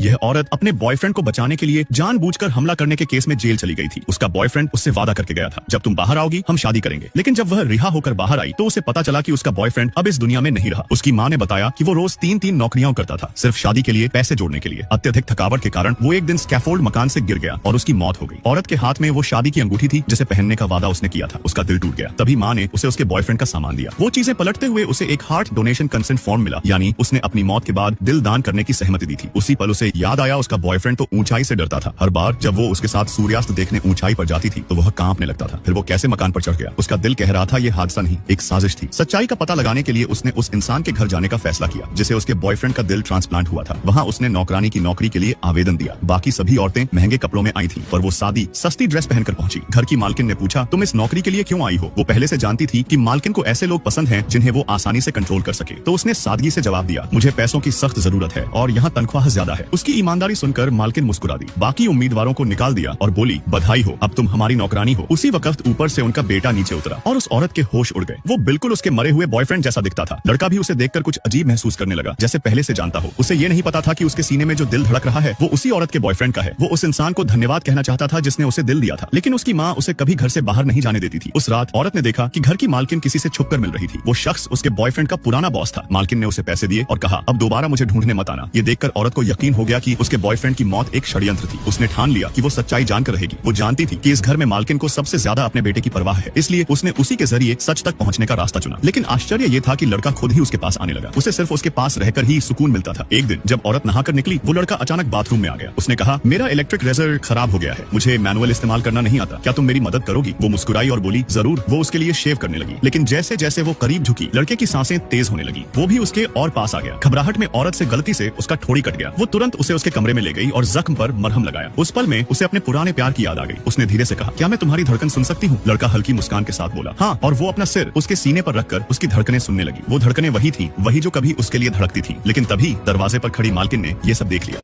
यह औरत अपने बॉयफ्रेंड को बचाने के लिए जानबूझकर हमला करने के केस में जेल चली गई थी। उसका बॉयफ्रेंड उससे वादा करके गया था, जब तुम बाहर आओगी हम शादी करेंगे। लेकिन जब वह रिहा होकर बाहर आई तो उसे पता चला कि उसका बॉयफ्रेंड अब इस दुनिया में नहीं रहा। उसकी माँ ने बताया कि वो रोज 3-3 नौकरियां करता था, सिर्फ शादी के लिए पैसे जोड़ने के लिए। अत्यधिक थकावट के कारण वो एक दिन स्कैफोल्ड मकान से गिर गया और उसकी मौत हो गई। औरत के हाथ में वो शादी की अंगूठी थी जिसे पहनने का वादा उसने किया था। उसका दिल टूट गया। तभी माँ ने उसे उसके बॉयफ्रेंड का सामान दिया। वो चीजें पलटते हुए उसे एक हार्ट डोनेशन कंसेंट फॉर्म मिला, यानी उसने अपनी मौत के बाद दिल दान करने की सहमति दी थी। उसी पल उसे याद आया उसका बॉयफ्रेंड तो ऊंचाई से डरता था। हर बार जब वो उसके साथ सूर्यास्त देखने ऊंचाई पर जाती थी तो वह कांपने लगता था। फिर वो कैसे मकान पर चढ़ गया? उसका दिल कह रहा था ये हादसा नहीं, एक साजिश थी। सच्चाई का पता लगाने के लिए उसने उस इंसान के घर जाने का फैसला किया जिसे उसके बॉयफ्रेंड का दिल ट्रांसप्लांट हुआ था। वहाँ उसने नौकरानी की नौकरी के लिए आवेदन दिया। बाकी सभी औरतें महंगे कपड़ों में आई थी, पर वो सादी सस्ती ड्रेस पहनकर पहुंची। घर की मालकिन ने पूछा, तुम इस नौकरी के लिए क्यों आई हो? वो पहले से जानती थी कि मालकिन को ऐसे लोग पसंद हैं जिन्हें वो आसानी से कंट्रोल कर सके, तो उसने सादगी से जवाब दिया, मुझे पैसों की सख्त जरूरत है और यहाँ तनख्वाह ज्यादा है। उसकी ईमानदारी सुनकर मालकिन मुस्कुरा दी, बाकी उम्मीदवारों को निकाल दिया और बोली, बधाई हो, अब तुम हमारी नौकरानी हो। उसी वक्त ऊपर से उनका बेटा नीचे उतरा और उस औरत के होश उड़ गए। वो बिल्कुल उसके मरे हुए बॉयफ्रेंड जैसा दिखता था। लड़का भी उसे देखकर कुछ अजीब महसूस करने लगा, जैसे पहले से जानता हो। उसे ये नहीं पता था कि उसके सीने में जो दिल धड़क रहा है वो उसी औरत के बॉयफ्रेंड का है। वो उस इंसान को धन्यवाद कहना चाहता था जिसने उसे दिल दिया था, लेकिन उसकी माँ उसे कभी घर से बाहर नहीं जाने देती थी। उस रात औरत ने देखा कि घर की मालकिन किसी से छुपकर मिल रही थी। वो शख्स उसके बॉयफ्रेंड का पुराना बॉस था। मालकिन ने उसे पैसे दिए और कहा, अब दोबारा मुझे ढूंढने मत आना। ये देखकर औरत को यकीन हो गया कि उसके बॉयफ्रेंड की मौत एक षड्यंत्र थी। उसने ठान लिया कि वो सच्चाई जानकर रहेगी। वो जानती थी कि इस घर में मालकिन को सबसे ज्यादा अपने बेटे की परवाह है, इसलिए उसने उसी के जरिए सच तक पहुंचने का रास्ता चुना। लेकिन आश्चर्य ये था कि लड़का खुद ही उसके पास आने लगा। उसे सिर्फ उसके पास रहकर ही सुकून मिलता था। एक दिन जब औरत नहाकर निकली, वो लड़का अचानक बाथरूम में आ गया। उसने कहा, मेरा इलेक्ट्रिक रेजर खराब हो गया है, मुझे मैनुअल इस्तेमाल करना नहीं आता, क्या तुम मेरी मदद करोगी? वो मुस्कुराई और बोली, जरूर। वो उसके लिए शेव करने लगी, लेकिन जैसे जैसे वो करीब झुकी, लड़के की सांसें तेज होने लगी। वो भी उसके और पास आ गया। घबराहट में औरत से गलती से उसका ठोड़ी कट गया। वो तुरंत उसे उसके कमरे में ले गई और जख्म पर मरहम लगाया। उस पल में उसे अपने पुराने प्यार की याद आ गई। उसने धीरे से कहा, क्या मैं तुम्हारी धड़कन सुन सकती हूँ? लड़का हल्की मुस्कान के साथ बोला, हाँ, और वो अपना सिर उसके सीने पर रखकर उसकी धड़कनें सुनने लगी। वो धड़कनें वही थी जो कभी उसके लिए धड़कती थी। लेकिन तभी दरवाजे पर खड़ी मालकिन ने ये सब देख लिया।